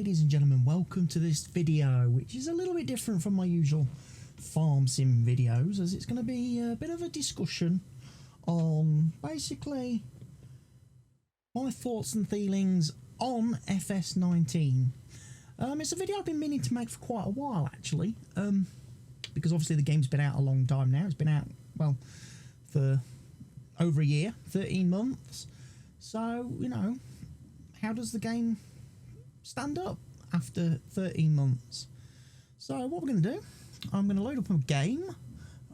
ladies and gentlemen, welcome to this video, which is a little bit different from my usual farm sim videos, as it's going to be a bit of a discussion on basically my thoughts and feelings on FS19. It's a video I've been meaning to make for quite a while, actually, because obviously the game's been out a long time now. It's been out, well, for over a year, 13 months. So, you know, how does the game stand up after 13 months? So what we're going to do, I'm going to load up a game,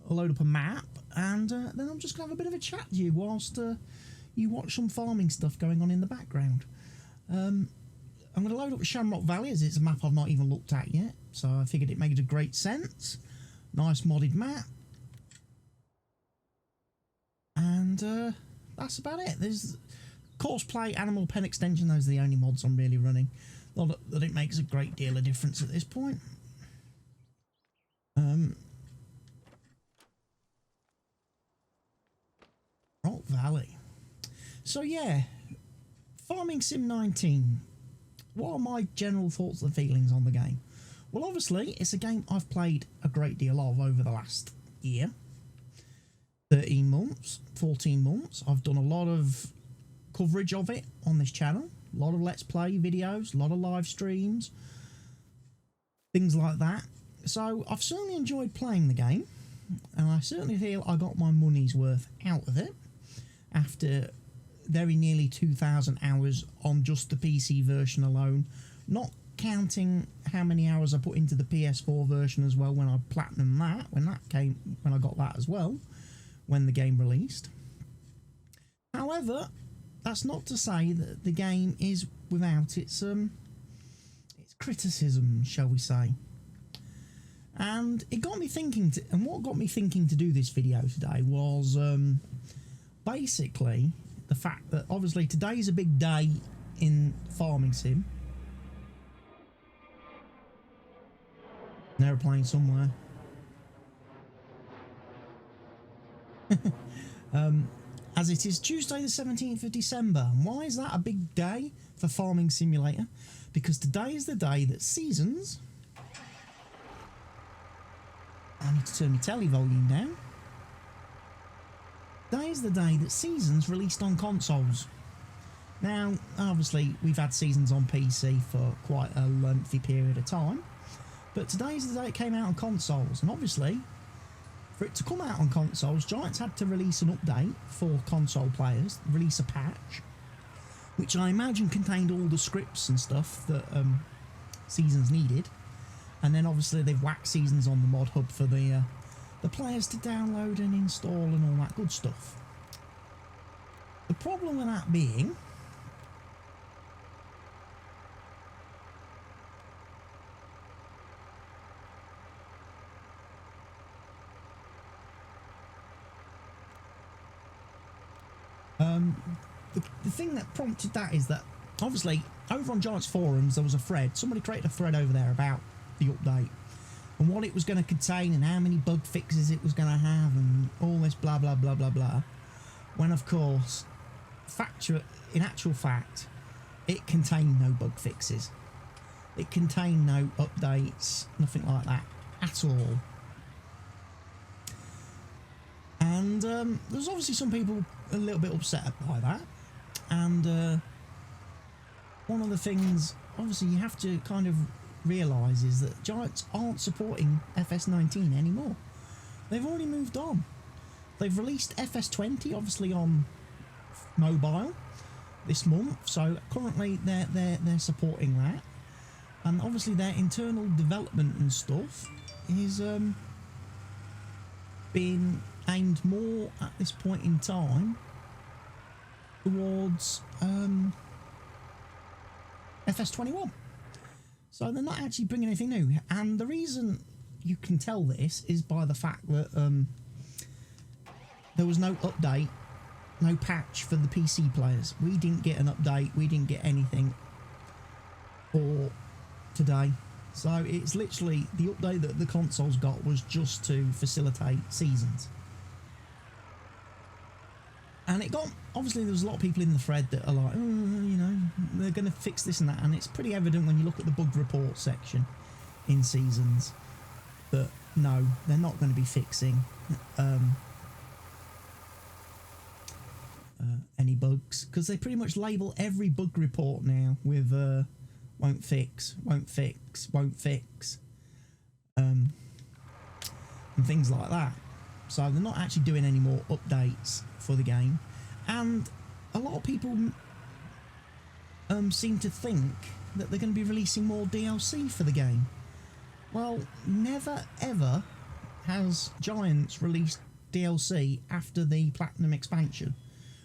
load up a map, and then I'm just going to have a bit of a chat to you whilst you watch some farming stuff going on in the background. I'm going to load up Shamrock Valley, as it's a map I've not even looked at yet, so I figured it made a great sense. Nice modded map. And that's about it. There's Courseplay, Animal Pen Extension, those are the only mods I'm really running. Not that it makes a great deal of difference at this point. Rock Valley. So yeah, Farming Sim 19. What are my general thoughts and feelings on the game? Well, obviously, it's a game I've played a great deal of over the last year. 13 months, 14 months. I've done a lot of coverage of it on this channel. A lot of Let's Play videos, a lot of live streams, things like that. So I've certainly enjoyed playing the game, and I certainly feel I got my money's worth out of it after very nearly 2,000 hours on just the PC version alone, not counting how many hours I put into the PS4 version as well when I platinumed that, when I got that as well, when the game released. However, that's not to say that the game is without its criticism, shall we say. And it got me thinking, and what got me thinking to do this video today was basically the fact that obviously today's a big day in Farming Sim. An aeroplane somewhere. As it is Tuesday the 17th of December. And why is that a big day for Farming Simulator? Because today is the day that Seasons... I need to turn my telly volume down. Today is the day that Seasons released on consoles. Now, obviously, we've had Seasons on PC for quite a lengthy period of time, but today is the day it came out on consoles, and obviously, for it to come out on consoles, Giants had to release an update for console players, release a patch, which I imagine contained all the scripts and stuff that Seasons needed. And then obviously they've whacked Seasons on the mod hub for the players to download and install and all that good stuff. The problem with that being, the thing that prompted that is that obviously over on Giants forums there was a thread. Somebody created a thread over there about the update and what it was going to contain and how many bug fixes it was going to have and all this blah blah blah blah blah, when of course in actual fact it contained no bug fixes. It contained no updates, nothing like that at all. And there's obviously some people a little bit upset by that, and one of the things obviously you have to kind of realise is that Giants aren't supporting FS19 anymore. They've already moved on. They've released FS20 obviously on mobile this month, so currently they're supporting that, and obviously their internal development and stuff is being aimed more at this point in time towards FS21. So they're not actually bringing anything new, and the reason you can tell this is by the fact that there was no update, no patch for the PC players. We didn't get an update, we didn't get anything for today. So it's literally the update that the consoles got was just to facilitate Seasons. And it got, obviously there was a lot of people in the thread that are like, oh, you know, they're going to fix this and that. And it's pretty evident when you look at the bug report section in Seasons that no, they're not going to be fixing any bugs, because they pretty much label every bug report now with won't fix, won't fix, won't fix, and things like that. So they're not actually doing any more updates for the game, and a lot of people seem to think that they're going to be releasing more DLC for the game. Well, never ever has Giants released DLC after the Platinum expansion,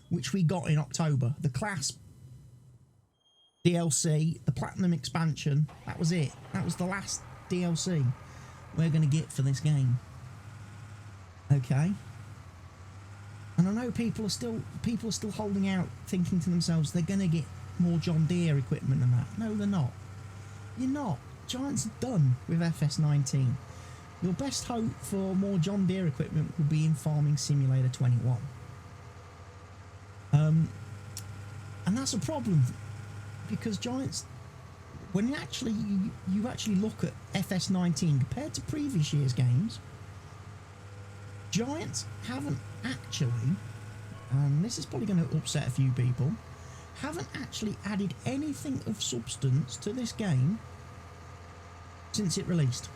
which we got in October. The Class DLC, the Platinum expansion, that was it. That was the last DLC we're going to get for this game. Okay. And I know people are still holding out, thinking to themselves they're going to get more John Deere equipment and that. No, they're not. You're not. Giants are done with FS19. Your best hope for more John Deere equipment will be in Farming Simulator 21. And that's a problem, because Giants, when you actually look at FS19 compared to previous year's games, Giants haven't actually, and this is probably going to upset a few people, haven't actually added anything of substance to this game since it released.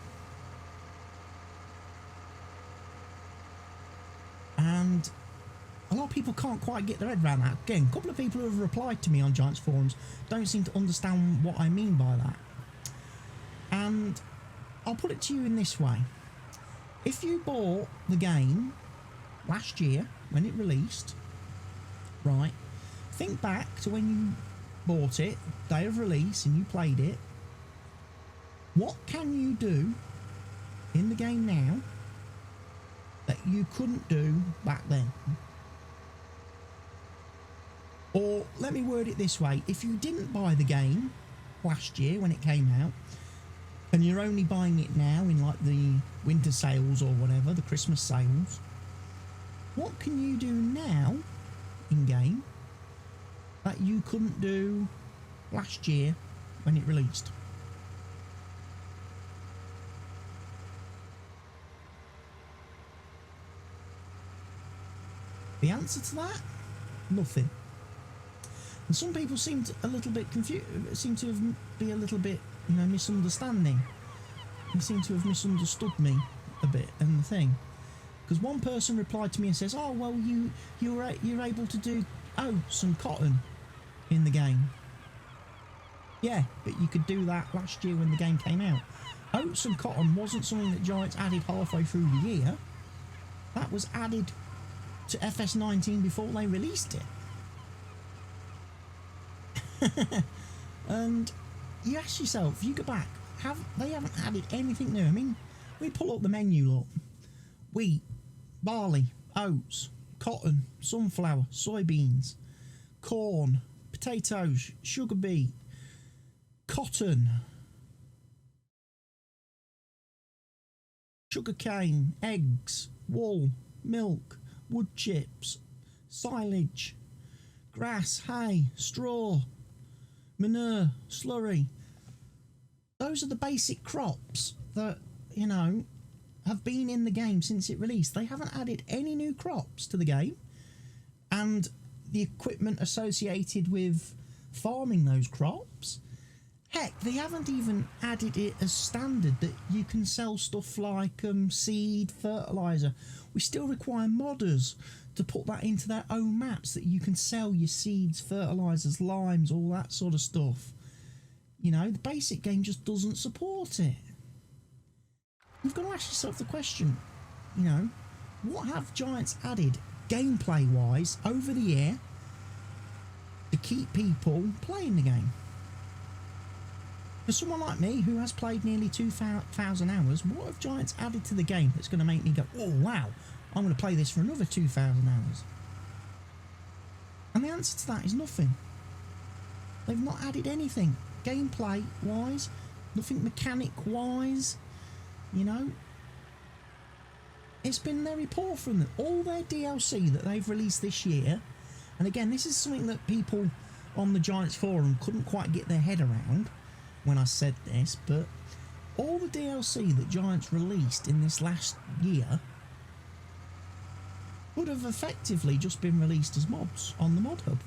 And a lot of people can't quite get their head around that. Again, a couple of people who have replied to me on Giants forums don't seem to understand what I mean by that. And I'll put it to you in this way. If you bought the game last year when it released, right, think back to when you bought it, day of release, and you played it. What can you do in the game now that you couldn't do back then? Or let me word it this way: if you didn't buy the game last year when it came out, and you're only buying it now in like the winter sales or whatever, the Christmas sales, what can you do now in game that you couldn't do last year when it released? The answer to that? Nothing. And some people seem to a little bit confused, seem to be a little bit, you know, misunderstanding. They seem to have misunderstood me a bit and the thing. Because one person replied to me and says, "Oh well, you're able to do some cotton in the game." Yeah, but you could do that last year when the game came out. Oats and cotton wasn't something that Giants added halfway through the year. That was added to FS19 before they released it. And you ask yourself, you go back, they haven't added anything new. I mean, we pull up the menu, look. Wheat, barley, oats, cotton, sunflower, soybeans, corn, potatoes, sugar beet, cotton, sugarcane, eggs, wool, milk, wood chips, silage, grass, hay, straw, manure, slurry. Those are the basic crops that, you know, have been in the game since it released. They haven't added any new crops to the game, and the equipment associated with farming those crops. Heck, they haven't even added it as standard that you can sell stuff like seed, fertiliser. We still require modders to put that into their own maps, that you can sell your seeds, fertilisers, limes, all that sort of stuff. You know, the basic game just doesn't support it. You've got to ask yourself the question, you know, what have Giants added gameplay-wise over the year to keep people playing the game? For someone like me who has played nearly 2,000 hours, what have Giants added to the game that's going to make me go, oh wow, I'm going to play this for another 2,000 hours? And the answer to that is nothing. They've not added anything gameplay wise, nothing mechanic wise, you know. It's been very poor from them. All their DLC that they've released this year And again, this is something that people on the Giants forum couldn't quite get their head around when I said this, but all the DLC that Giants released in this last year would have effectively just been released as mods on the mod hub.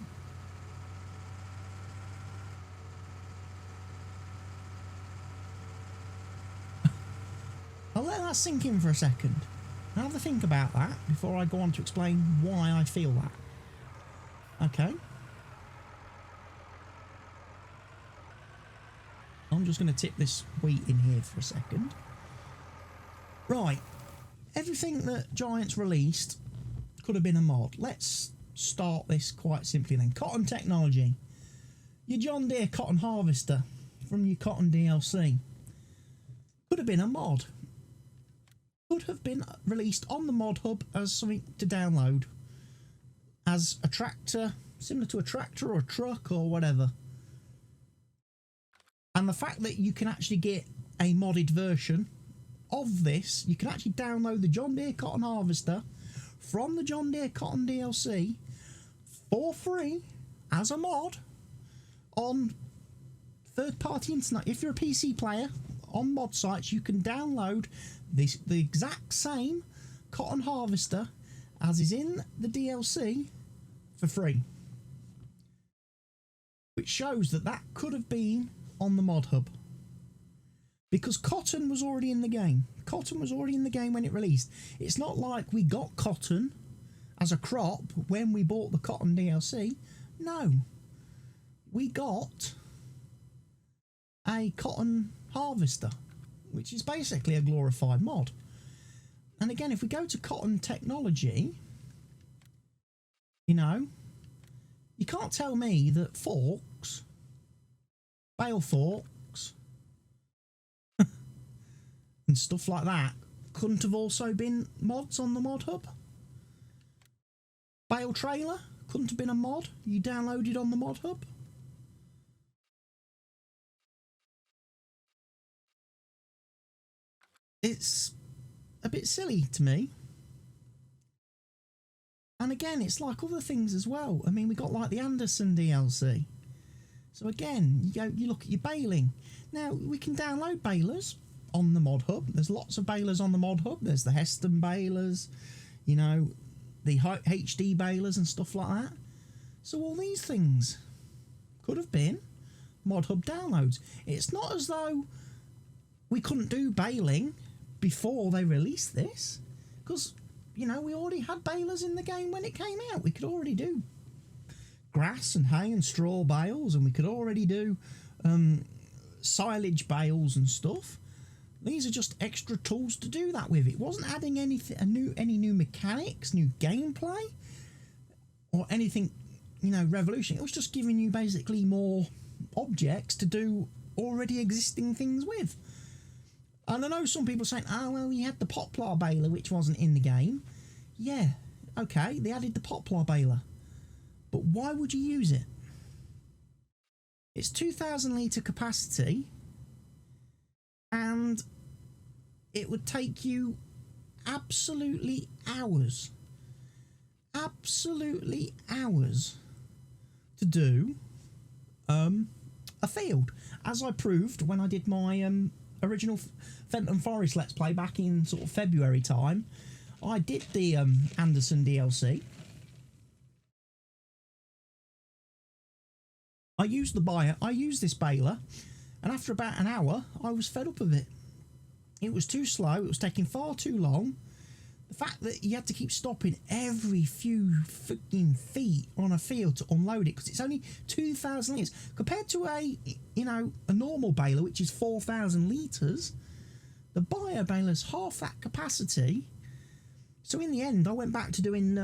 I'll let that sink in for a second. I'll have a think about that before I go on to explain why I feel that. Okay. I'm just going to tip this wheat in here for a second. Right. Everything that Giants released could have been a mod. Let's start this quite simply then. Cotton technology. Your John Deere cotton harvester from your cotton DLC could have been a mod. Could have been released on the mod hub as something to download. As a tractor, similar to a tractor or a truck or whatever. And the fact that you can actually get a modded version of this, you can actually download the John Deere Cotton Harvester from the John Deere Cotton DLC for free as a mod on third-party internet. If you're a PC player, on mod sites, you can download the exact same Cotton Harvester as is in the DLC for free. Which shows that that could have been on the mod hub, because cotton was already in the game. Cotton was already in the game when it released. It's not like we got cotton as a crop when we bought the cotton DLC. No, we got a cotton harvester, which is basically a glorified mod. And again, if we go to cotton technology, you know, you can't tell me that forks, bale forks and stuff like that couldn't have also been mods on the mod hub. Bale trailer couldn't have been a mod you downloaded on the mod hub. It's a bit silly to me. And again, it's like other things as well. I mean, we got like the Anderson DLC. So again, you look at your baling. Now, we can download balers on the mod hub. There's lots of balers on the mod hub. There's the Heston balers, you know, the HD balers and stuff like that. So all these things could have been mod hub downloads. It's not as though we couldn't do baling before they released this, because, you know, we already had balers in the game when it came out. We could already do grass and hay and straw bales, and we could already do silage bales and stuff. These are just extra tools to do that with. It wasn't adding any new mechanics, new gameplay, or anything, you know, revolution. It was just giving you basically more objects to do already existing things with. And I know some people saying, oh, well, you had the poplar baler, which wasn't in the game. Yeah, okay, they added the poplar baler. But why would you use it? It's 2,000 litre capacity, and it would take you absolutely hours to do a field, as I proved when I did my original Fenton Forest Let's Play back in sort of February time. I did the Anderson DLC. I used this baler, and after about an hour I was fed up of it. It was too slow, it was taking far too long. The fact that you had to keep stopping every few freaking feet on a field to unload it, because it's only 2,000 litres compared to a normal baler, which is 4,000 litres. The bio baler's half that capacity. So in the end, I went back to doing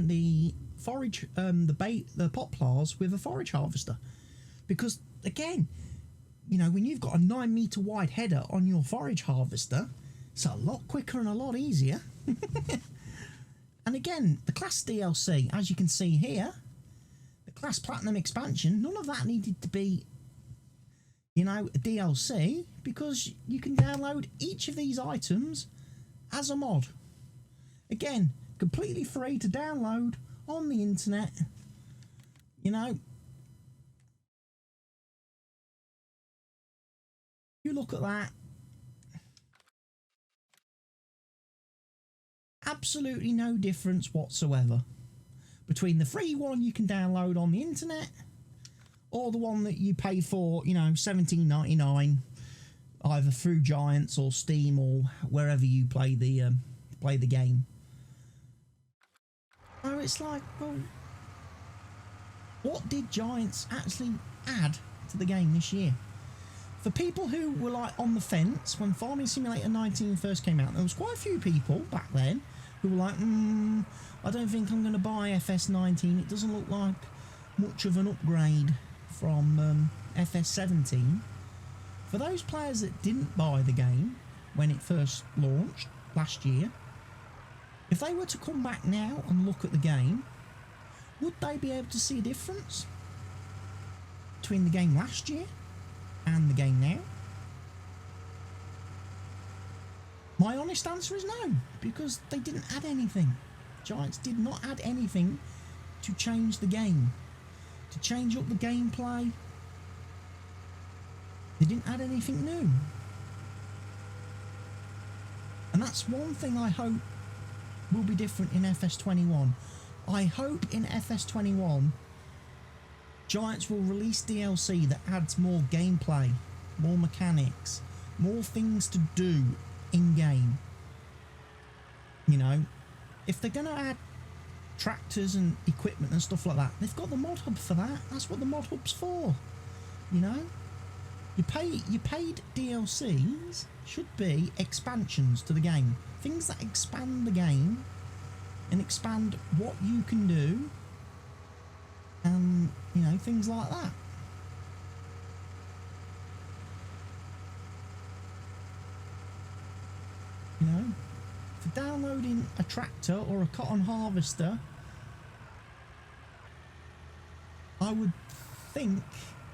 the forage, the poplars with a forage harvester, because again, you know, when you've got a 9 metre wide header on your forage harvester, it's a lot quicker and a lot easier. And again, the Class DLC, as you can see here, the Class Platinum expansion, none of that needed to be, you know, a DLC, because you can download each of these items as a mod. Again, completely free to download on the internet. You know, you look at that, absolutely no difference whatsoever between the free one you can download on the internet or the one that you pay for, you know, $17.99, either through Giants or Steam or wherever you play the game. So it's like, well, what did Giants actually add to the game this year? For people who were like on the fence when Farming Simulator 19 first came out, there was quite a few people back then who were like, I don't think I'm going to buy FS19. It doesn't look like much of an upgrade from FS17. For those players that didn't buy the game when it first launched last year, if they were to come back now and look at the game, would they be able to see a difference between the game last year and the game now? My honest answer is no, because they didn't add anything. Giants did not add anything to change the game, to change up the gameplay. They didn't add anything new. And that's one thing I hope will be different in FS21. I hope in FS21 Giants will release DLC that adds more gameplay, more mechanics, more things to do in-game. You know, if they're going to add tractors and equipment and stuff like that, they've got the mod hub for that. That's what the mod hub's for. You know, your paid DLCs should be expansions to the game, things that expand the game and expand what you can do, and you know, things like that. You know, for downloading a tractor or a cotton harvester, I would think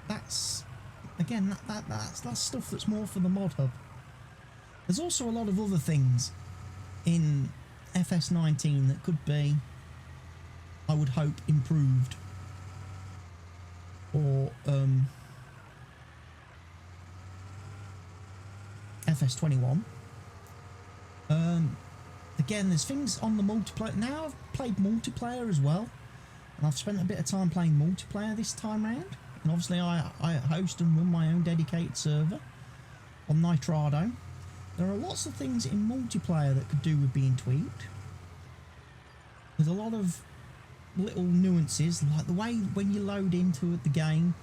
that's, again, that's stuff that's more for the mod hub. There's also a lot of other things in FS19 that could be, I would hope, improved, or FS21. Again, there's things on the multiplayer. Now I've played multiplayer as well, and I've spent a bit of time playing multiplayer this time round. And obviously I host and run my own dedicated server on Nitrado. There are lots of things in multiplayer that could do with being tweaked. There's a lot of little nuances, like the way when you load into the game,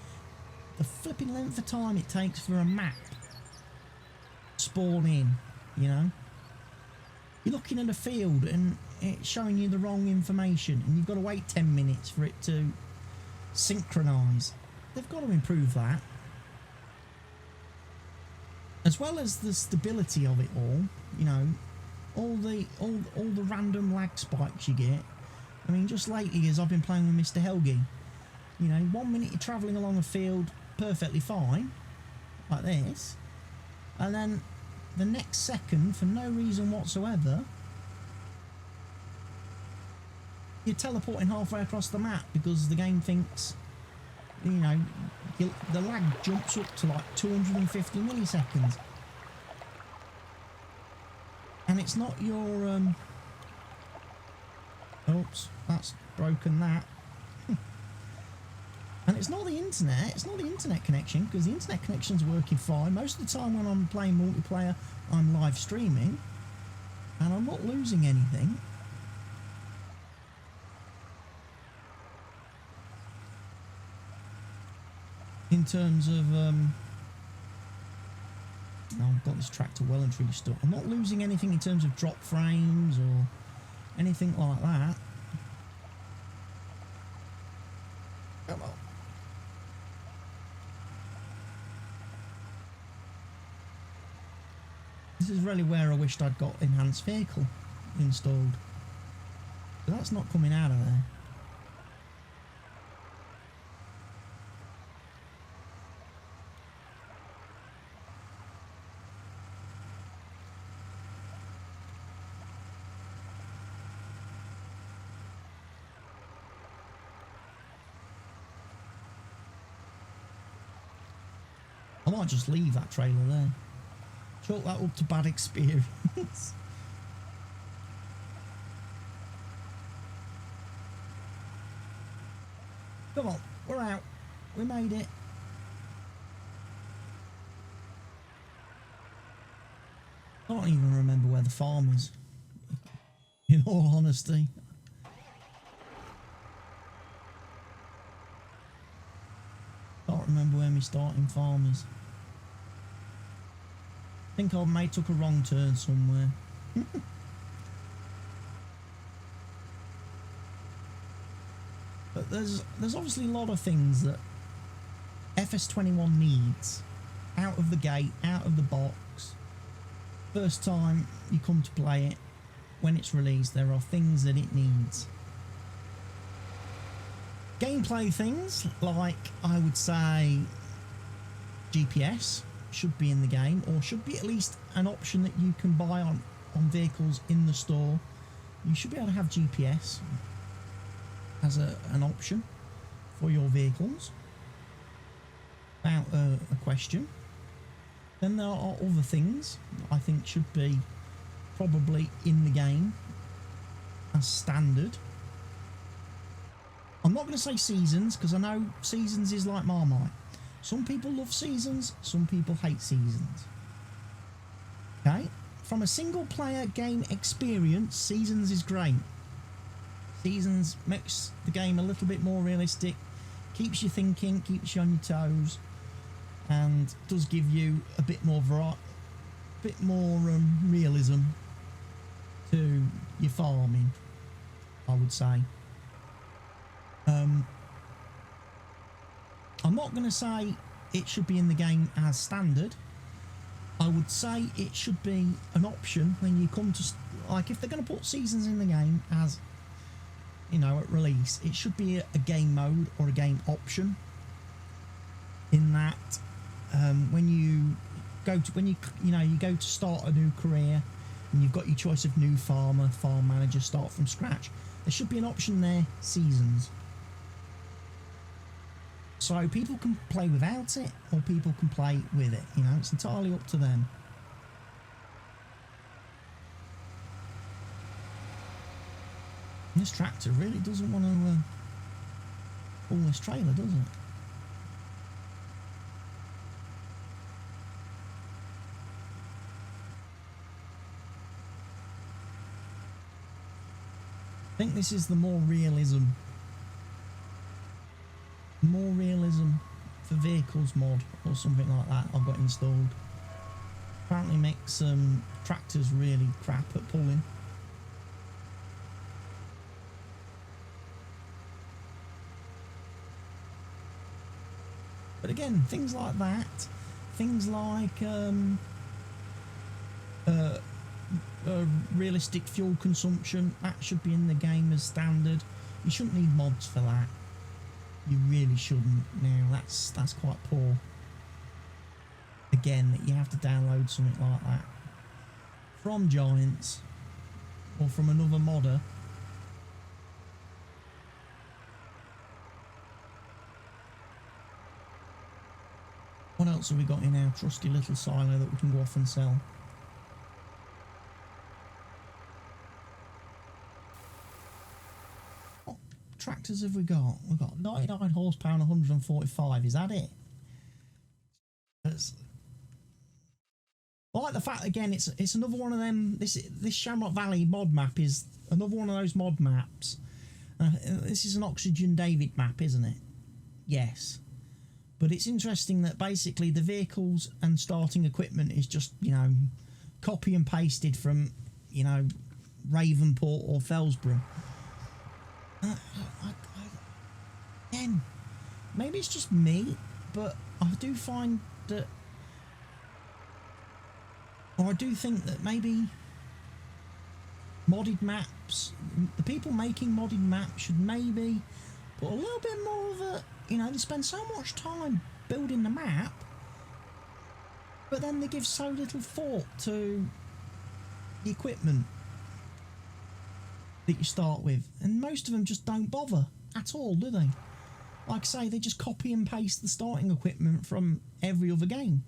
the flipping length of time it takes for a map to spawn in, you know. You're looking at a field and it's showing you the wrong information and you've got to wait 10 minutes for it to synchronise. They've got to improve that. As well as the stability of it all, you know, all the random lag spikes you get. I mean, just lately as I've been playing with Mr. Helgi, you know, 1 minute you're travelling along a field perfectly fine, like this, and then the next second, for no reason whatsoever, you're teleporting halfway across the map because the game thinks, you know, the lag jumps up to like 250 milliseconds. And it's not your, oops, that's broken that. And it's not the internet connection, because the internet connection's working fine. Most of the time when I'm playing multiplayer, I'm live streaming, and I'm not losing anything. In terms of, I've got this tractor well and truly stuck. I'm not losing anything in terms of drop frames or anything like that. Come on. This is really where I wished I'd got enhanced vehicle installed. But that's not coming out of there. I might just leave that trailer there. Chalk that up to bad experience. Come on, we're out. We made it. I don't even remember where the farm is, in all honesty. Can't remember where my starting farm is. I think I may took a wrong turn somewhere. But there's obviously a lot of things that FS21 needs out of the gate, out of the box. First time you come to play it, when it's released, there are things that it needs. Gameplay things like, I would say, GPS should be in the game, or should be at least an option that you can buy on vehicles in the store. You should be able to have GPS as an option for your vehicles, without a question. Then there are other things I think should be probably in the game as standard. I'm not going to say seasons, because I know seasons is like Marmite. Some people love seasons, some people hate seasons. Okay, from a single player game experience, seasons is great. Seasons makes the game a little bit more realistic, keeps you thinking, keeps you on your toes, and does give you a bit more realism to your farming, I would say. I'm not going to say it should be in the game as standard. I would say it should be an option when you come to, like, if they're going to put seasons in the game as, you know, at release, it should be a game mode or a game option. In that, when you go to start a new career, and you've got your choice of new farmer, farm manager, start from scratch, there should be an option there, seasons. So people can play without it, or people can play with it. You know, it's entirely up to them. And this tractor really doesn't want to pull this trailer, does it? I think this is the more realism for vehicles mod or something like that I've got installed. Apparently makes tractors really crap at pulling. But again, things like that, things like realistic fuel consumption, that should be in the game as standard. You shouldn't need mods for that. You really shouldn't. Now that's quite poor. Again, that you have to download something like that from Giants or from another modder. What else have we got in our trusty little silo that we can go off and sell? Tractors have we got? We've got 99 horsepower and 145. Is that it? I like the fact, again, it's another one of them. This Shamrock Valley mod map is another one of those mod maps. This is an Oxygen David map, isn't it? Yes. But it's interesting that basically the vehicles and starting equipment is just, you know, copy and pasted from, you know, Ravenport or Fellsborough. Again, maybe it's just me, but I do find that, or I do think that maybe modded maps, the people making modded maps should maybe put a little bit more of a, you know, they spend so much time building the map, but then they give so little thought to the equipment that you start with, and most of them just don't bother at all, do they? like I say, they just copy and paste the starting equipment from every other game.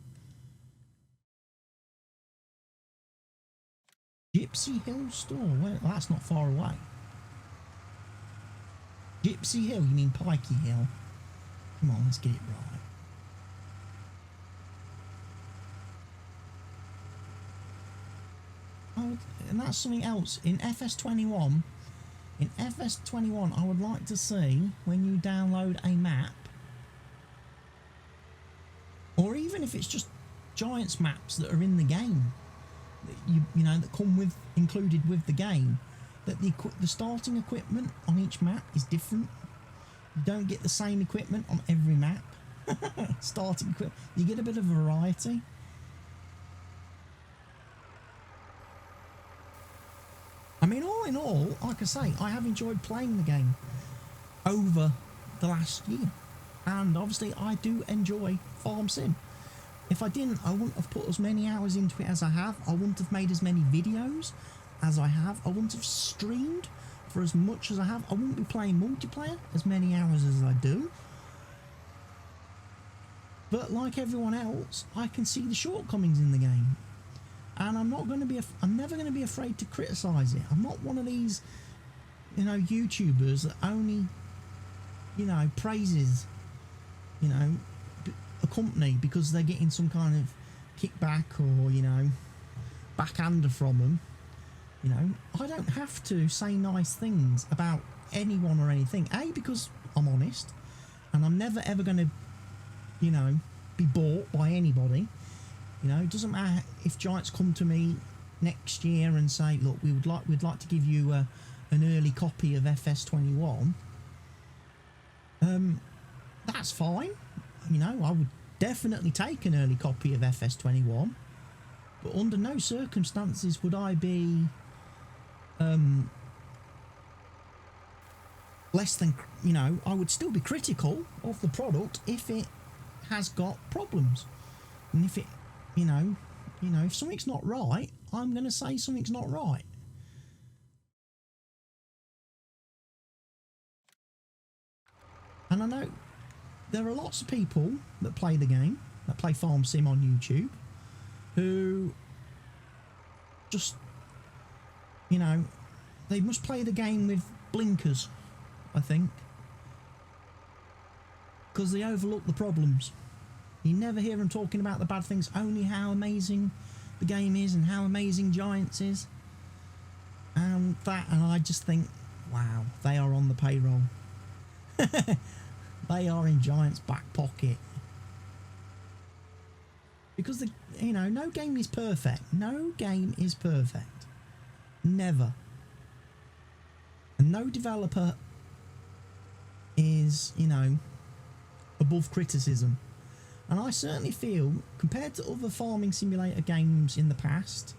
Gypsy Hill store? Well, that's not far away. Gypsy Hill? You mean Pikey Hill? Come on, let's get it right. Oh, and that's something else. In FS21, I would like to see when you download a map, or even if it's just Giants maps that are in the game, that you know, that come with included with the game, that the starting equipment on each map is different. You don't get the same equipment on every map. Starting equipment, you get a bit of variety. I mean, all in all, like I say, I have enjoyed playing the game over the last year, and obviously I do enjoy Farm Sim. If I didn't, I wouldn't have put as many hours into it as I have. I wouldn't have made as many videos as I have. I wouldn't have streamed for as much as I have. I wouldn't be playing multiplayer as many hours as I do. But like everyone else, I can see the shortcomings in the game. And I'm never going to be afraid to criticise it. I'm not one of these, you know, YouTubers that only, you know, praises, you know, a company because they're getting some kind of kickback or, you know, backhander from them. You know, I don't have to say nice things about anyone or anything. A, because I'm honest, and I'm never ever going to, you know, be bought by anybody. You know, it doesn't matter if Giants come to me next year and say, look, we'd like to give you an early copy of FS21. That's fine. You know, I would definitely take an early copy of FS21, but under no circumstances would I be less than, you know, I would still be critical of the product if it has got problems, and if it, you know, if something's not right, I'm going to say something's not right. And I know there are lots of people that play the game, that play Farm Sim on YouTube, who just, you know, they must play the game with blinkers, I think, because they overlook the problems. You never hear them talking about the bad things, only how amazing the game is and how amazing Giants is. And I just think, wow, they are on the payroll. They are in Giants' back pocket. Because, you know, no game is perfect. No game is perfect. Never. And no developer is, you know, above criticism. And I certainly feel, compared to other farming simulator games in the past,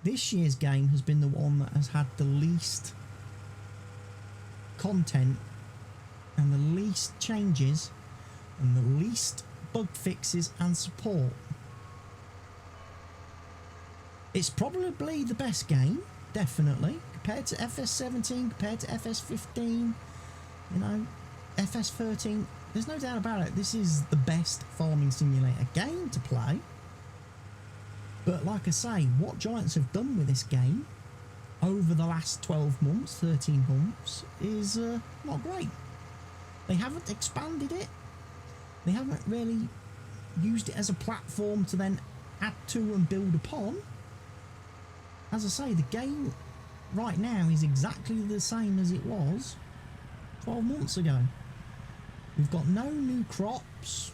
this year's game has been the one that has had the least content and the least changes and the least bug fixes and support. It's probably the best game, definitely, compared to FS17, compared to FS15, you know, FS13. There's no doubt about it, this is the best farming simulator game to play. But like I say, what Giants have done with this game over the last 12 months, 13 months, is not great. They haven't expanded it. They haven't really used it as a platform to then add to and build upon. As I say, the game right now is exactly the same as it was 12 months ago. We've got no new crops,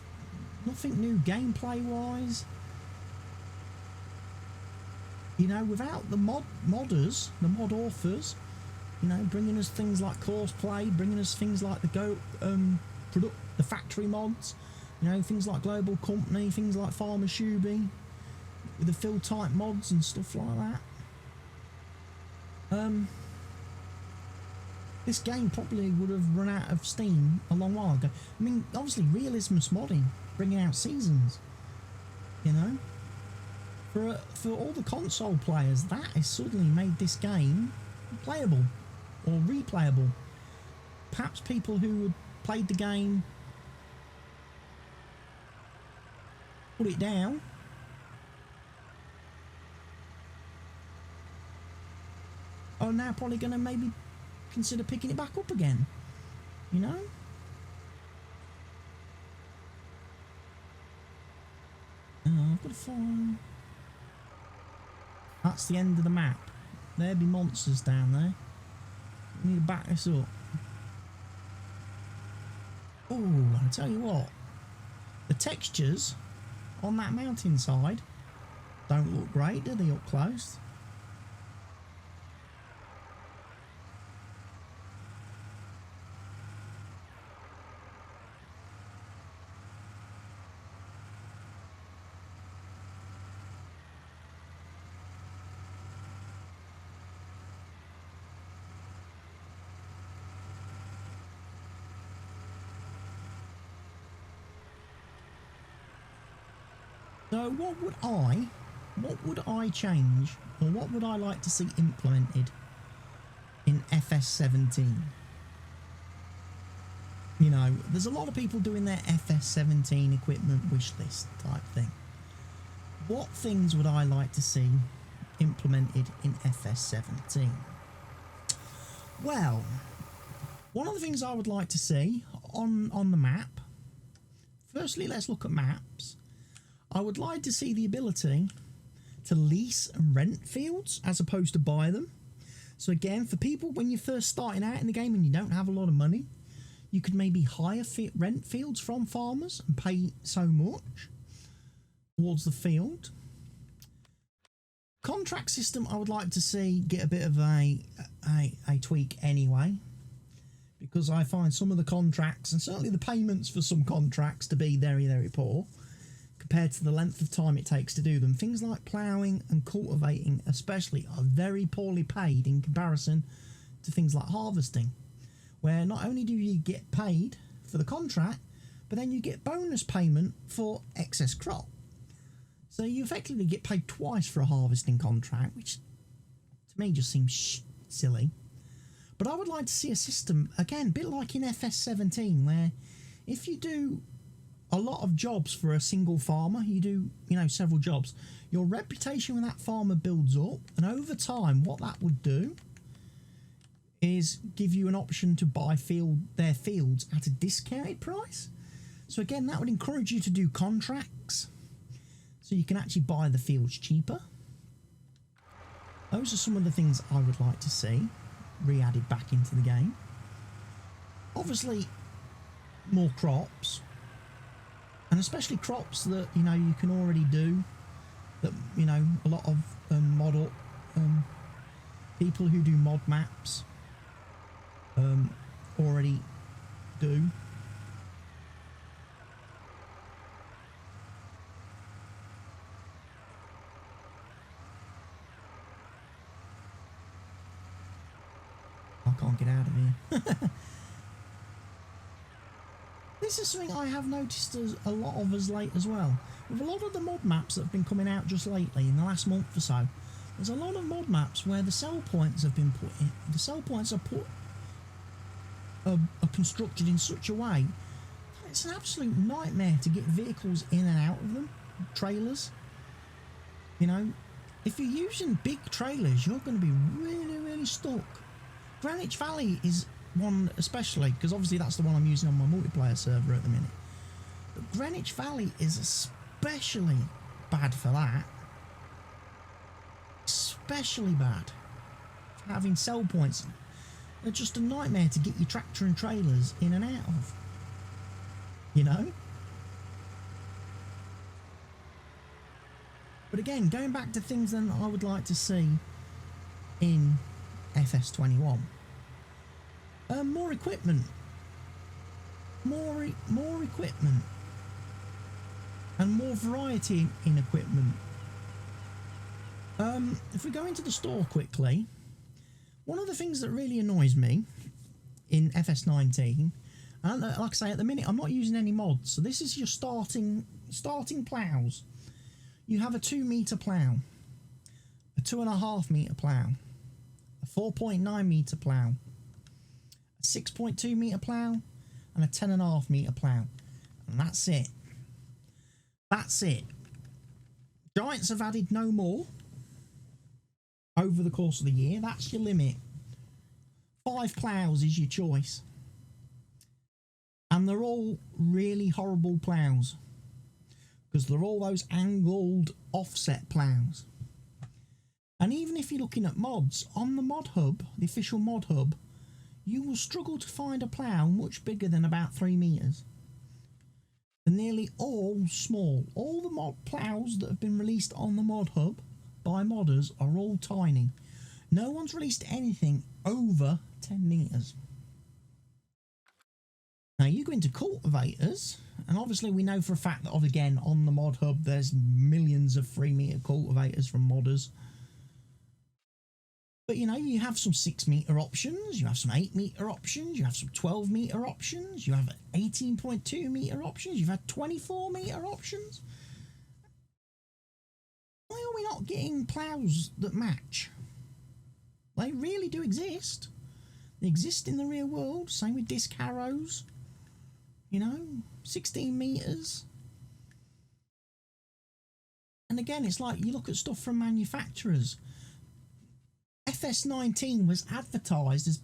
nothing new gameplay wise. You know, without the modders, the mod authors, you know, bringing us things like Courseplay, bringing us things like the the factory mods, you know, things like Global Company, things like Farmer Shuby, with the fill type mods and stuff like that. This game probably would have run out of steam a long while ago. I mean, obviously, Realismus modding, bringing out seasons, you know. For all the console players, that has suddenly made this game playable or replayable. Perhaps people who would played the game, put it down, are now probably going to maybe consider picking it back up again, you know? I've got to find... That's the end of the map. There be monsters down there. We need to back this up. Oh, I tell you what. The textures on that mountainside don't look great, do they, up close? So what would I change, or what would I like to see implemented in FS17? You know, there's a lot of people doing their FS17 equipment wish list type thing. What things would I like to see implemented in FS17? Well, one of the things I would like to see on the map, firstly, let's look at maps. I would like to see the ability to lease and rent fields as opposed to buy them. So again, for people when you're first starting out in the game and you don't have a lot of money, you could maybe hire rent fields from farmers and pay so much towards the field. Contract system, I would like to see get a bit of a tweak anyway, because I find some of the contracts and certainly the payments for some contracts to be very, very poor compared to the length of time it takes to do them. Things like ploughing and cultivating especially are very poorly paid in comparison to things like harvesting, where not only do you get paid for the contract, but then you get bonus payment for excess crop. So you effectively get paid twice for a harvesting contract, which to me just seems silly. But I would like to see a system, again, a bit like in FS17, where if you do a lot of jobs for a single farmer, you do, you know, several jobs, your reputation with that farmer builds up, and over time what that would do is give you an option to buy their fields at a discounted price. So again, that would encourage you to do contracts so you can actually buy the fields cheaper. Those are some of the things I would like to see re-added back into the game. Obviously more crops, and especially crops that, you know, you can already do, that, you know, a lot of people who do mod maps already do. I can't get out of here. This is something I have noticed a lot of as late as well. With a lot of the mod maps that have been coming out just lately, in the last month or so, there's a lot of mod maps where the sell points have been put in. The sell points are constructed in such a way that it's an absolute nightmare to get vehicles in and out of them. Trailers. You know, if you're using big trailers, you're going to be really, really stuck. Greenwich Valley is one especially, because obviously that's the one I'm using on my multiplayer server at the minute. But Greenwich Valley is especially bad for that. Especially bad for having sell points. They're just a nightmare to get your tractor and trailers in and out of. You know? But again, going back to things then I would like to see in FS21. More equipment. More equipment. And more variety in equipment. If we go into the store quickly, one of the things that really annoys me in FS19, and like I say, at the minute I'm not using any mods, so this is your starting ploughs. You have a 2 metre plough, a 2.5 metre plough, a 4.9 metre plough, a 6.2 metre plough, and and a 10.5 metre plough. And that's it. That's it. Giants have added no more over the course of the year. That's your limit. 5 ploughs is your choice. And they're all really horrible ploughs, because they're all those angled offset ploughs. And even if you're looking at mods, on the mod hub, the official mod hub, you will struggle to find a plough much bigger than about 3 metres. They're nearly all small. All the mod ploughs that have been released on the mod hub by modders are all tiny. No one's released anything over 10 metres. Now you go into cultivators, and obviously we know for a fact that, again, on the mod hub there's millions of 3 metre cultivators from modders. But you know, you have some 6 metre options, you have some 8 metre options, you have some 12 metre options, you have 18.2 metre options, you've had 24 metre options. Why are we not getting ploughs that match? They really do exist. They exist in the real world. Same with disc harrows. You know, 16 metres. And again, it's like you look at stuff from manufacturers. FS19 was advertised as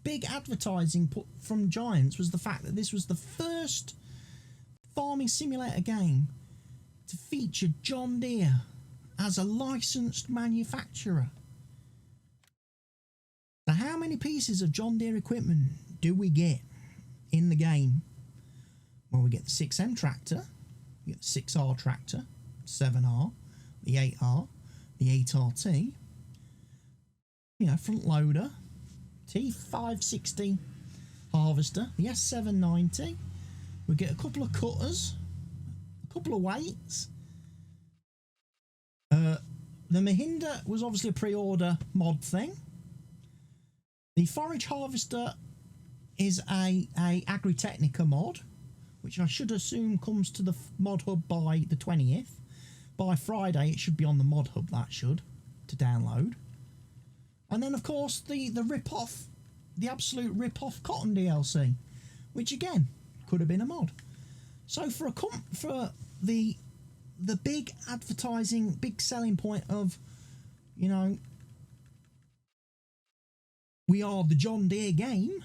big advertising put from Giants was the fact that this was the first farming simulator game to feature John Deere as a licensed manufacturer. So how many pieces of John Deere equipment do we get in the game? Well, we get the 6M tractor, we get the 6R tractor, 7R, the 8R, the 8RT, you know, front loader, T560 harvester, the S790. We get a couple of cutters, a couple of weights. The Mahindra was obviously a pre-order mod thing. The forage harvester is a Agritechnica mod, which I should assume comes to the mod hub by the 20th. By Friday, it should be on the mod hub, that should, to download. And then, of course, the rip-off, the absolute rip-off Cotton DLC, which, again, could have been a mod. So for the big advertising, big selling point of, you know, we are the John Deere game,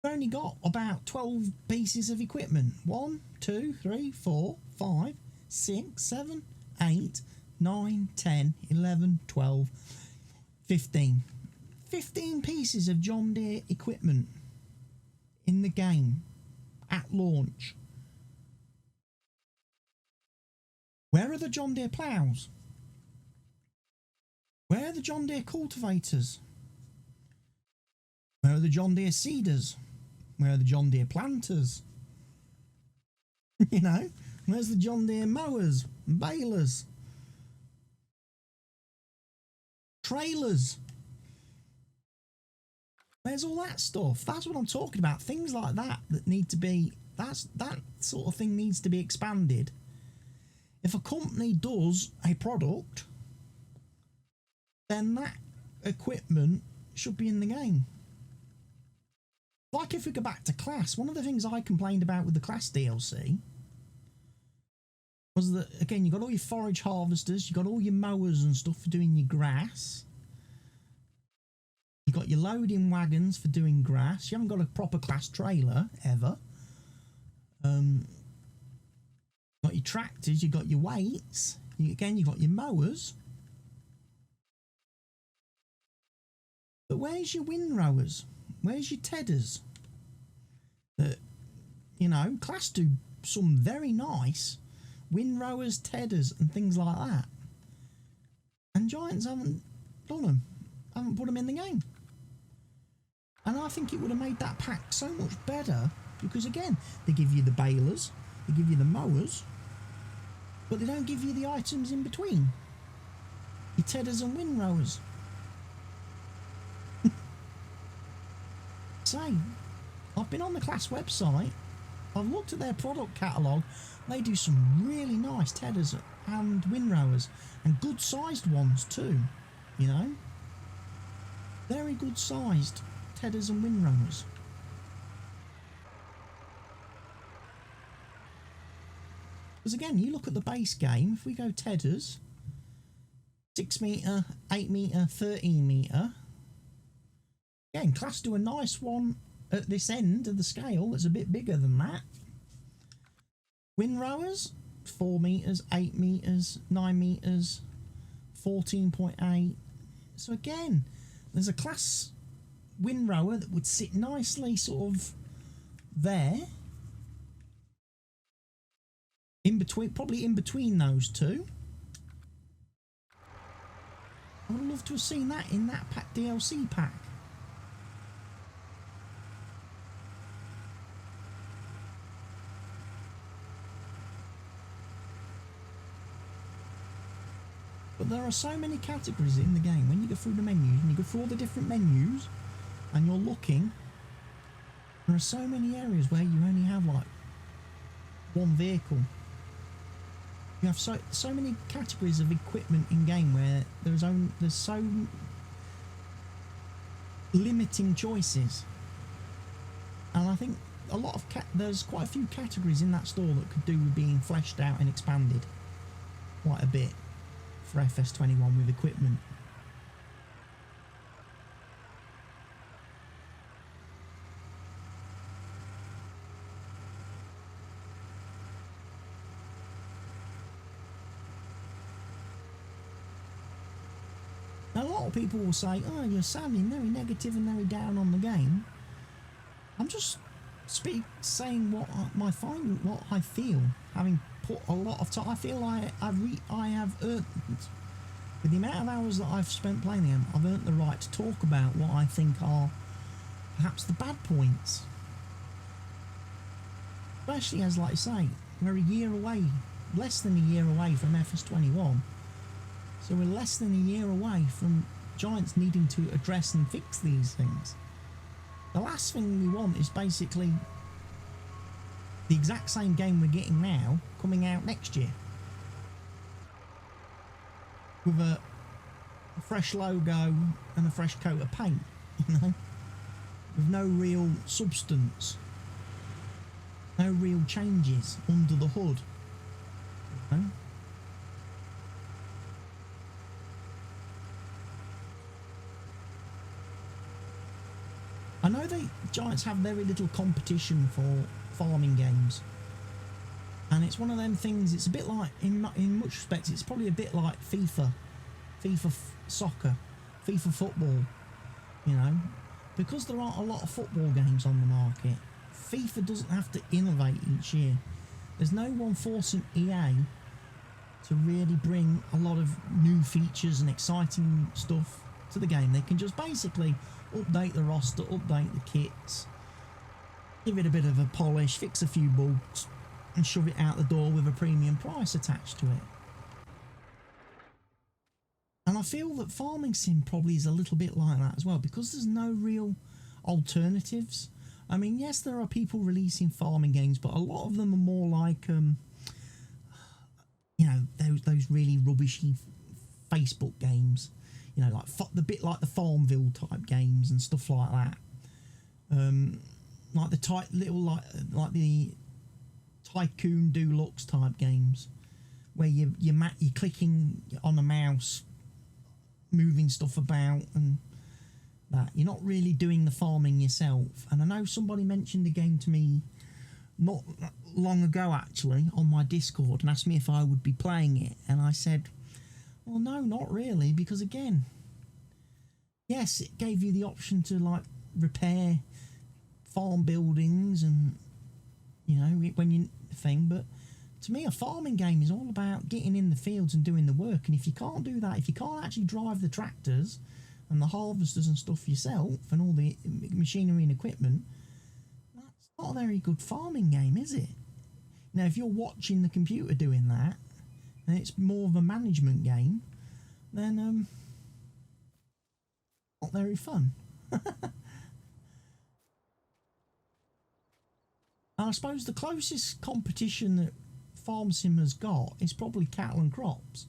we've only got about 12 pieces of equipment. 1, 2, 3, 4, 5, 6, 7, 8, 9, 10, 11, 12, 15. 15 pieces of John Deere equipment in the game at launch. Where are the John Deere ploughs? Where are the John Deere cultivators? Where are the John Deere seeders? Where are the John Deere planters? You know, where's the John Deere mowers, balers, trailers? Where's all that stuff? That's what I'm talking about. Things like that need to be, that sort of thing needs to be expanded. If a company does a product, then that equipment should be in the game. Like if we go back to Class, one of the things I complained about with the Class DLC was that, again, you've got all your forage harvesters, you've got all your mowers and stuff for doing your grass. You've got your loading wagons for doing grass. You haven't got a proper Class trailer, ever. Got your tractors, you've got your weights. Again, you've got your mowers. But where's your windrowers? Where's your tedders? That, you know, Class do some very nice windrowers, tedders and things like that. And Giants haven't done them. Haven't put them in the game. And I think it would have made that pack so much better, because again, they give you the balers, they give you the mowers, but they don't give you the items in between. Your tedders and windrowers. Say, I've been on the Class website, I've looked at their product catalogue, they do some really nice tedders and windrowers, and good sized ones too, you know. Very good sized tedders and windrowers. Because again, you look at the base game, if we go Tedders, 6 metre, 8 metre, 13 metre. Again, class do a nice one at this end of the scale that's a bit bigger than that. Wind rowers, 4 metres, 8 metres, 9 metres, 14.8. So again, there's a class wind rower that would sit nicely sort of there. In between, probably in between those two. I would love to have seen that in that pack, DLC pack. But there are so many categories in the game. When you go through the menus and you go through all the different menus and you're looking, there are so many areas where you only have like one vehicle. You have so many categories of equipment in game where there's so limiting choices, and I think a lot of there's quite a few categories in that store that could do with being fleshed out and expanded quite a bit for FS21 with equipment. Now, a lot of people will say, oh, you're sounding very negative and very down on the game. I'm just saying what I feel, having put a lot of time. I feel I have earned, with the amount of hours that I've spent playing the game, I've earned the right to talk about what I think are perhaps the bad points. Especially as, like I say, we're a year away, less than a year away from FS21. So we're less than a year away from Giants needing to address and fix these things. The last thing we want is basically the exact same game we're getting now coming out next year. With a fresh logo and a fresh coat of paint, you know? With no real substance. No real changes under the hood. You know? I know the Giants have very little competition for farming games, and it's one of them things. It's a bit like, in much respects, it's probably a bit like FIFA soccer, FIFA football. You know, because there aren't a lot of football games on the market, FIFA doesn't have to innovate each year. There's no one forcing EA to really bring a lot of new features and exciting stuff to the game. They can just basically update the roster, update the kits, give it a bit of a polish, fix a few bugs, and shove it out the door with a premium price attached to it. And I feel that Farming Sim probably is a little bit like that as well, because there's no real alternatives. I mean, yes, there are people releasing farming games, but a lot of them are more like, you know, those really rubbishy Facebook games. You know, like the bit like the Farmville type games and stuff like that. Like the tight little like the Tycoon Deluxe type games, where you're clicking on a mouse, moving stuff about, and that you're not really doing the farming yourself. And I know somebody mentioned the game to me not long ago actually on my Discord and asked me if I would be playing it, and I said, well, no, not really, because again, yes, it gave you the option to like repair farm buildings and, you know, when you thing, but to me a farming game is all about getting in the fields and doing the work. And if you can't do that, if you can't actually drive the tractors and the harvesters and stuff yourself and all the machinery and equipment, that's not a very good farming game, is it? Now, if you're watching the computer doing that and it's more of a management game, then not very fun. And I suppose the closest competition that Farm Sim has got is probably Cattle and Crops,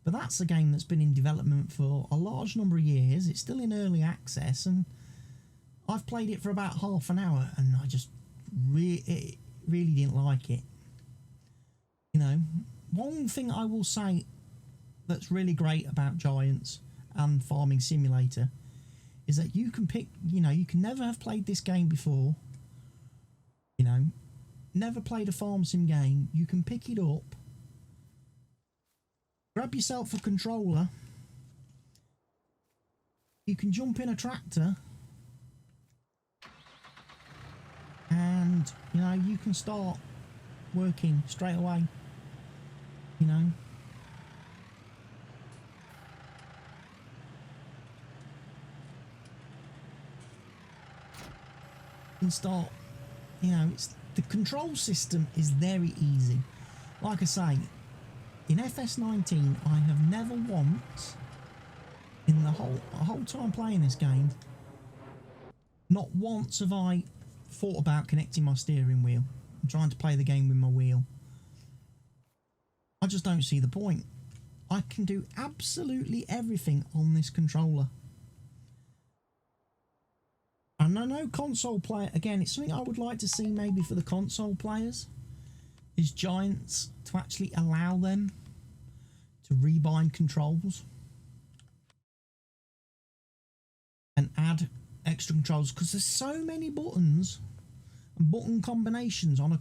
but that's a game that's been in development for a large number of years. It's still in early access, and I've played it for about half an hour, and I just really didn't like it. You know, one thing I will say that's really great about Giants and Farming Simulator is that you can pick, you know, you can never have played this game before, you know, never played a farm sim game. You can pick it up, grab yourself a controller, you can jump in a tractor, and, you know, you can start working straight away, you know. And start, you know, it's the control system is very easy. Like I say, in FS19 I have never once in the whole time playing this game, not once have I thought about connecting my steering wheel and trying to play the game with my wheel. I just don't see the point. I can do absolutely everything on this controller. And I know console player, again, it's something I would like to see maybe for the console players, is Giants to actually allow them to rebind controls and add extra controls, because there's so many buttons and button combinations on the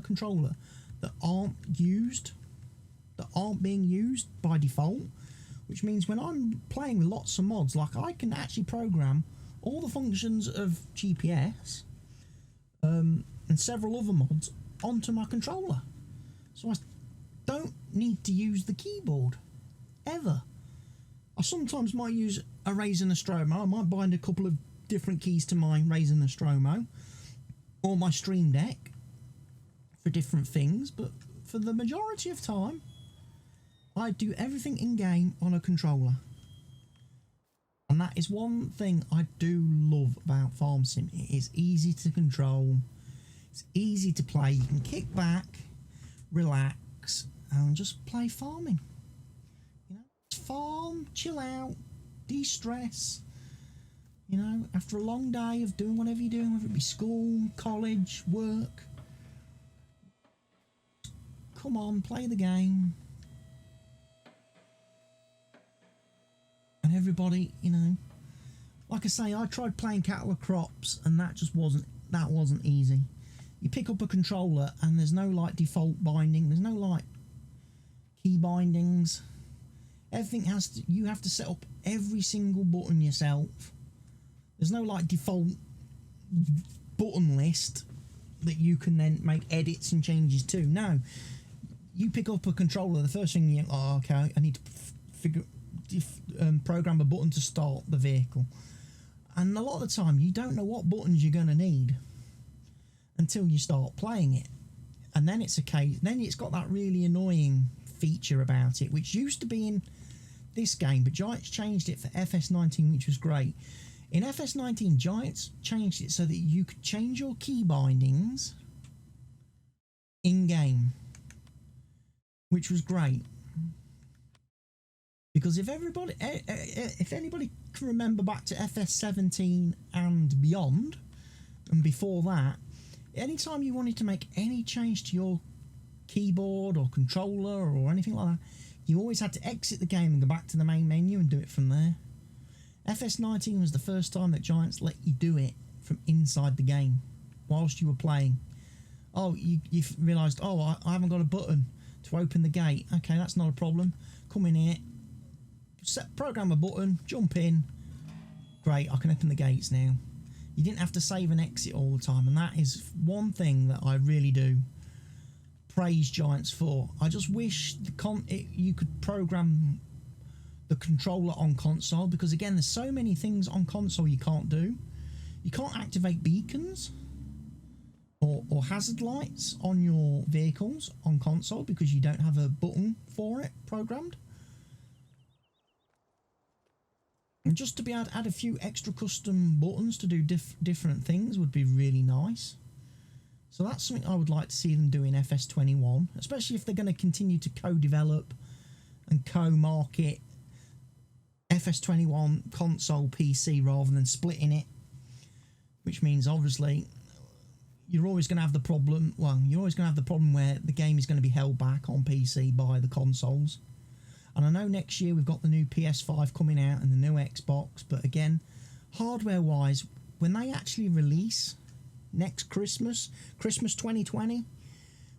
controller that aren't being used by default, which means when I'm playing with lots of mods, like I can actually program all the functions of GPS and several other mods onto my controller, so I don't need to use the keyboard ever. I sometimes might use a Razer Nostromo. I might bind a couple of different keys to my Razer Nostromo or my Stream Deck for different things, but for the majority of time I do everything in game on a controller. And that is one thing I do love about Farm Sim. It is easy to control, it's easy to play. You can kick back, relax, and just play farming. You know, farm, chill out, de-stress. You know, after a long day of doing whatever you're doing, whether it be school, college, work, come on, play the game. And everybody, you know, like I say, I tried playing Cattle or Crops, and that just wasn't easy. You pick up a controller and there's no like default binding, there's no like key bindings. Everything has to, you have to set up every single button yourself. There's no like default button list that you can then make edits and changes to. No, you pick up a controller, the first thing you think, oh, okay, I need to program a button to start the vehicle, and a lot of the time you don't know what buttons you're going to need until you start playing it. And then it's then it's got that really annoying feature about it, which used to be in this game, but Giants changed it for FS19, which was great. In FS19, Giants changed it so that you could change your key bindings in game, which was great. Because if anybody can remember back to FS17 and beyond, and before that, anytime you wanted to make any change to your keyboard or controller or anything like that, you always had to exit the game and go back to the main menu and do it from there. FS19 was the first time that Giants let you do it from inside the game whilst you were playing. Oh, you realised, oh, I haven't got a button to open the gate. Okay, that's not a problem. Come in here, program a button, jump in. Great, I can open the gates now. You didn't have to save and exit all the time, and that is one thing that I really do praise Giants for. I just wish you could program the controller on console, because again, there's so many things on console you can't do. You can't activate beacons or hazard lights on your vehicles on console because you don't have a button for it programmed. And just to be able to add a few extra custom buttons to do different things would be really nice. So that's something I would like to see them do in FS21, especially if they're going to continue to co-develop and co-market FS21 console PC rather than splitting it, which means obviously you're always going to have the problem. Well, you're always going to have the problem where the game is going to be held back on PC by the consoles. And I know next year we've got the new PS5 coming out and the new Xbox, but again, hardware-wise, when they actually release next Christmas 2020,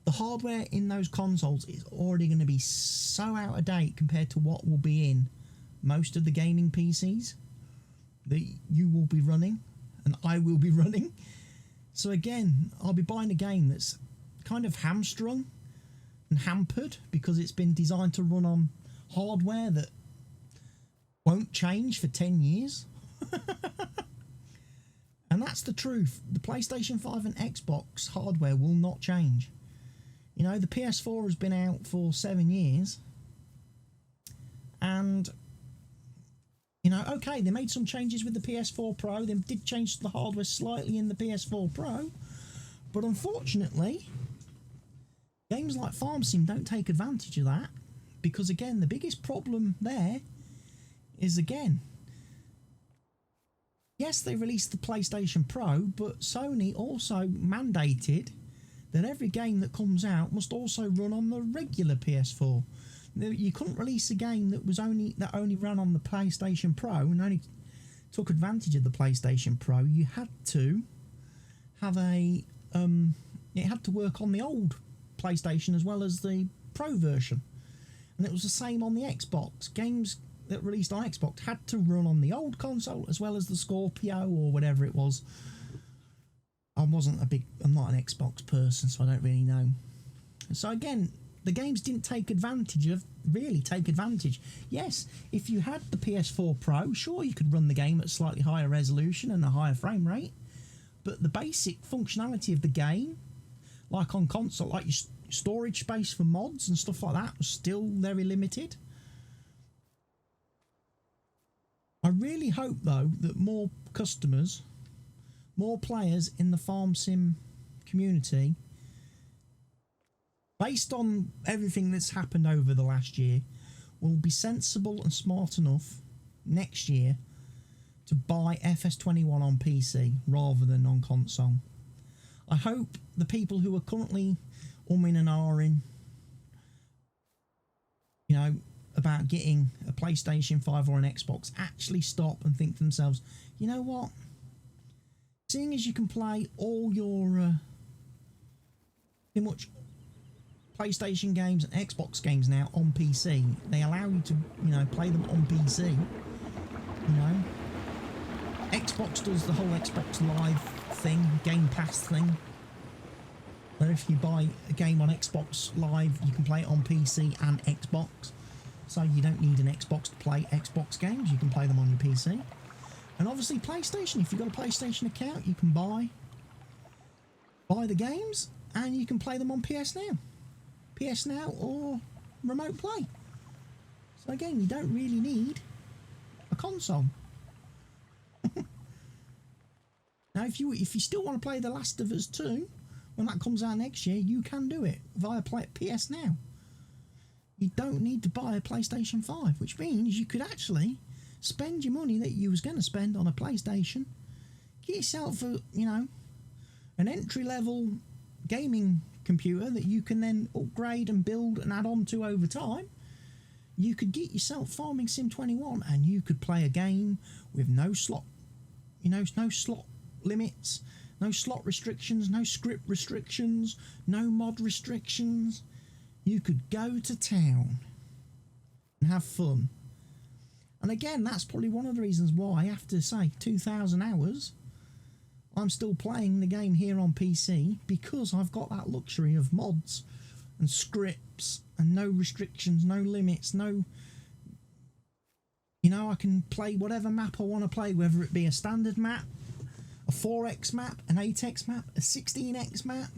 the hardware in those consoles is already going to be so out of date compared to what will be in most of the gaming PCs that you will be running and I will be running. So again, I'll be buying a game that's kind of hamstrung and hampered because it's been designed to run on hardware that won't change for 10 years. And that's the truth. The PlayStation 5 and Xbox hardware will not change. You know, the PS4 has been out for 7 years. And, you know, okay, they made some changes with the PS4 Pro. They did change the hardware slightly in the PS4 Pro. But unfortunately, games like Farm Sim don't take advantage of that. Because, again, the biggest problem there is, again, yes, they released the PlayStation Pro, but Sony also mandated that every game that comes out must also run on the regular PS4. You couldn't release a game that only ran on the PlayStation Pro and only took advantage of the PlayStation Pro. You had to have it had to work on the old PlayStation as well as the Pro version. And it was the same on the Xbox. Games that released on Xbox had to run on the old console as well as the Scorpio or whatever it was. I'm not an Xbox person, so I don't really know. So again, the games didn't really take advantage. Yes, if you had the PS4 Pro, sure, you could run the game at slightly higher resolution and a higher frame rate, but the basic functionality of the game, like on console, like your storage space for mods and stuff like that, was still very limited. I really hope, though, that more customers, more players in the Farm Sim community, based on everything that's happened over the last year, will be sensible and smart enough next year to buy FS21 on PC rather than on console. I hope the people who are currently umming and ahhing, you know, about getting a PlayStation 5 or an Xbox actually stop and think to themselves, you know what? Seeing as you can play all your pretty much PlayStation games and Xbox games now on PC, they allow you to, you know, play them on PC. You know, Xbox does the whole Xbox Live thing, Game Pass thing, where if you buy a game on Xbox Live, you can play it on PC and Xbox. So you don't need an Xbox to play Xbox games, you can play them on your PC. And obviously PlayStation, if you've got a PlayStation account, you can buy the games and you can play them on PS Now or Remote Play. So again, you don't really need a console. Now if you still want to play The Last of Us 2, when that comes out next year, you can do it via PS Now. You don't need to buy a PlayStation 5, which means you could actually spend your money that you was going to spend on a PlayStation, get yourself a, you know, an entry-level gaming computer that you can then upgrade and build and add on to over time. You could get yourself Farming Sim 21 and you could play a game with no slot, you know, no slot limits, no slot restrictions, no script restrictions, no mod restrictions. You could go to town and have fun. And again, that's probably one of the reasons why, after, say, 2,000 hours, I'm still playing the game here on PC, because I've got that luxury of mods and scripts and no restrictions, no limits, no... You know, I can play whatever map I want to play, whether it be a standard map, a 4x map, an 8x map, a 16x map.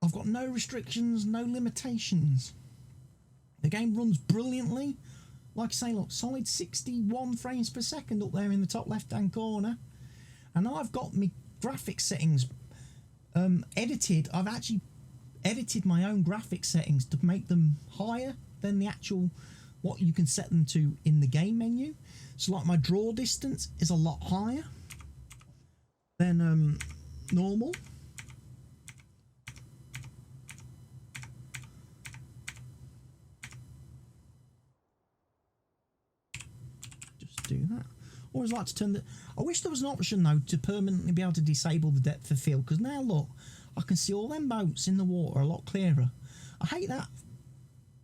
I've got no restrictions, no limitations. The game runs brilliantly. Like I say, look, solid 61 frames per second up there in the top left-hand corner. And I've got my graphics settings edited. I've actually edited my own graphics settings to make them higher than the actual, what you can set them to in the game menu. So like my draw distance is a lot higher than normal. Just do that. Always like to turn the... I wish there was an option though to permanently be able to disable the depth of field, because now look, I can see all them boats in the water a lot clearer. I hate that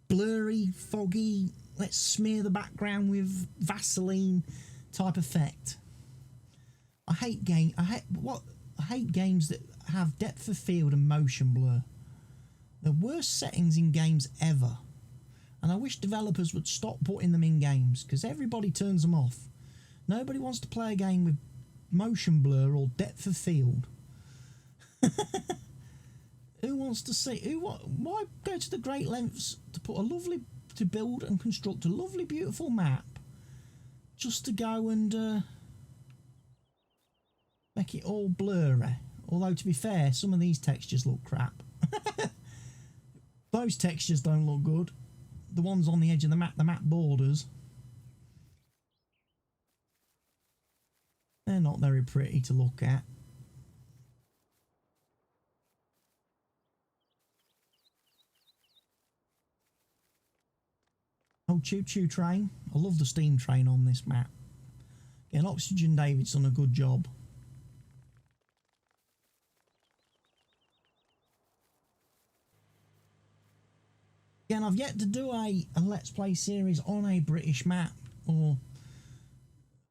blurry, foggy, let's smear the background with Vaseline type effect. I hate games that have depth of field and motion blur. The worst settings in games ever. And I wish developers would stop putting them in games, because everybody turns them off. Nobody wants to play a game with motion blur or depth of field. Who wants to see? Why go to the great lengths to build and construct a lovely, beautiful map, just to go and make it all blurry? Although, to be fair, some of these textures look crap. Those textures don't look good. The ones on the edge of the map borders, they're not very pretty to look at. Oh, choo-choo train. I love the steam train on this map. Again, Oxygen David's done a good job. Again, I've yet to do a Let's Play series on a British map, or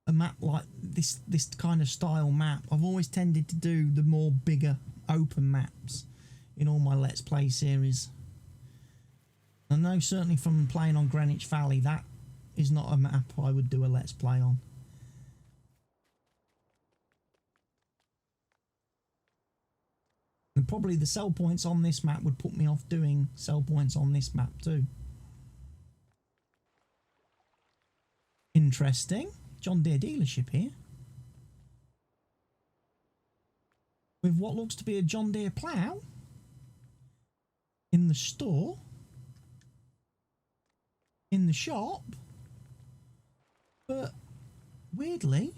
a map like this kind of style map. I've always tended to do the more bigger open maps in all my Let's Play series. I know certainly from playing on Greenwich Valley, that is not a map I would do a Let's Play on. And probably the sell points on this map would put me off doing sell points on this map too. Interesting. John Deere dealership here, with what looks to be a John Deere plough in the store, in the shop, but weirdly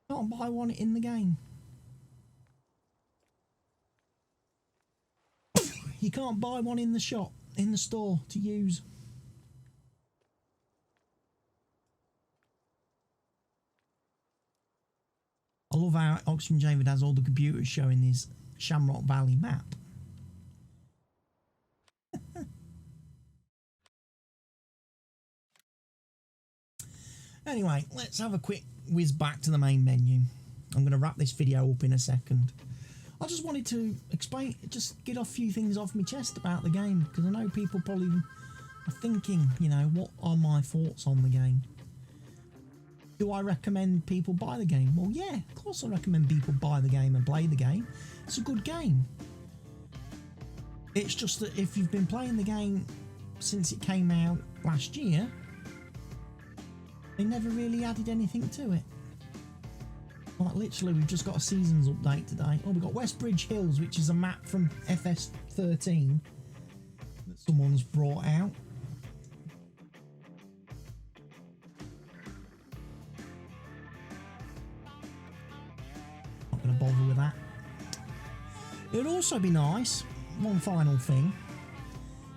can't buy one in the game. You can't buy one in the shop, in the store to use. I love how Oxygen David has all the computers showing his Shamrock Valley map. Anyway, let's have a quick whiz back to the main menu. I'm going to wrap this video up in a second. I just wanted to explain, just get a few things off my chest about the game, because I know people probably are thinking, you know, what are my thoughts on the game? Do I recommend people buy the game? Well, yeah, of course I recommend people buy the game and play the game. It's a good game. It's just that if you've been playing the game since it came out last year, they never really added anything to it. Like literally, we've just got a seasons update today. Oh, we've got Westbridge Hills, which is a map from FS19 that someone's brought out. Not going to bother with that. It would also be nice, one final thing,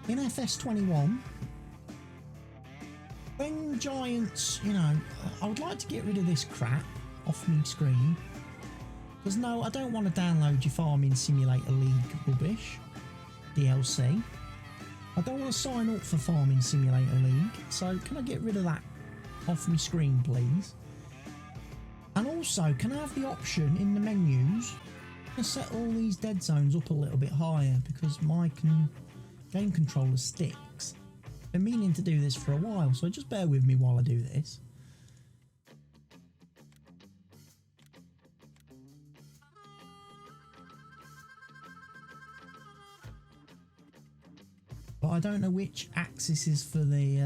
in FS21, when Giants, you know, I would like to get rid of this crap off my screen, because no, I don't want to download your Farming Simulator League rubbish DLC. I don't want to sign up for Farming Simulator League, so can I get rid of that off my screen, please? And also, can I have the option in the menus to set all these dead zones up a little bit higher, because my game controller sticks. I've been meaning to do this for a while, so just bear with me while I do this. But I don't know which axis is for the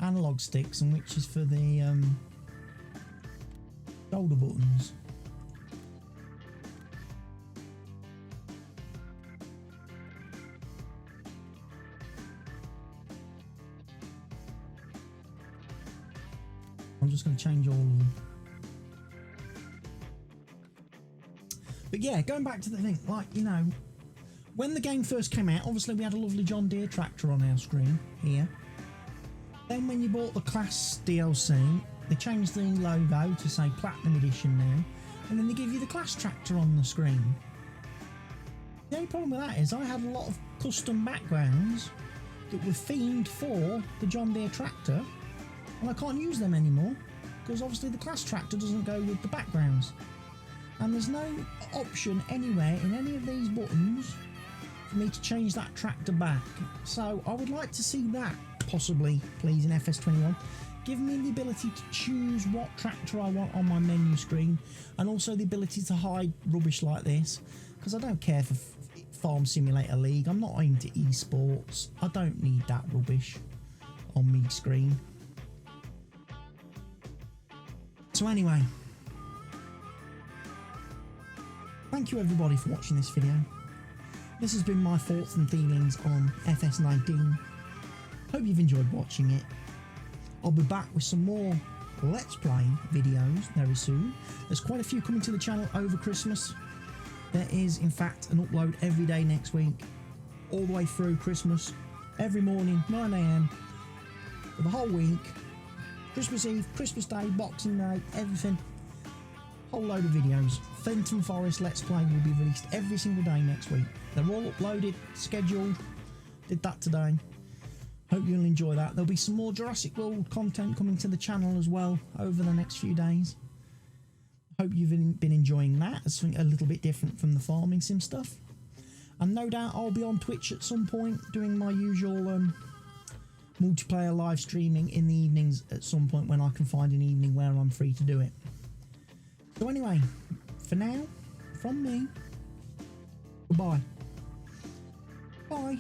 analog sticks and which is for the shoulder buttons. I'm just going to change all of them. But yeah, going back to the thing, like, you know, when the game first came out, obviously we had a lovely John Deere tractor on our screen here. Then when you bought the Class DLC, they changed the logo to say Platinum Edition now, and then they give you the Class tractor on the screen. The only problem with that is I had a lot of custom backgrounds that were themed for the John Deere tractor, and I can't use them anymore because obviously the Class tractor doesn't go with the backgrounds. And there's no option anywhere in any of these buttons for me to change that tractor back. So I would like to see that possibly, please, in FS21. Give me the ability to choose what tractor I want on my menu screen, and also the ability to hide rubbish like this, because I don't care for Farm Simulator League. I'm not into esports. I don't need that rubbish on me screen. So anyway, thank you everybody for watching this video. This has been my thoughts and feelings on FS19. Hope you've enjoyed watching it. I'll be back with some more Let's Play videos very soon. There's quite a few coming to the channel over Christmas. There is in fact an upload every day next week, all the way through Christmas, every morning, 9 AM, for the whole week. Christmas Eve, Christmas Day, Boxing Day, everything. Whole load of videos. Fenton Forest Let's Play will be released every single day next week. They're all uploaded, scheduled. Did that today. Hope you'll enjoy that. There'll be some more Jurassic World content coming to the channel as well over the next few days. Hope you've been enjoying that. It's something a little bit different from the farming sim stuff. And no doubt I'll be on Twitch at some point doing my usual multiplayer live streaming in the evenings at some point when I can find an evening where I'm free to do it. So anyway, for now, from me, goodbye. Bye.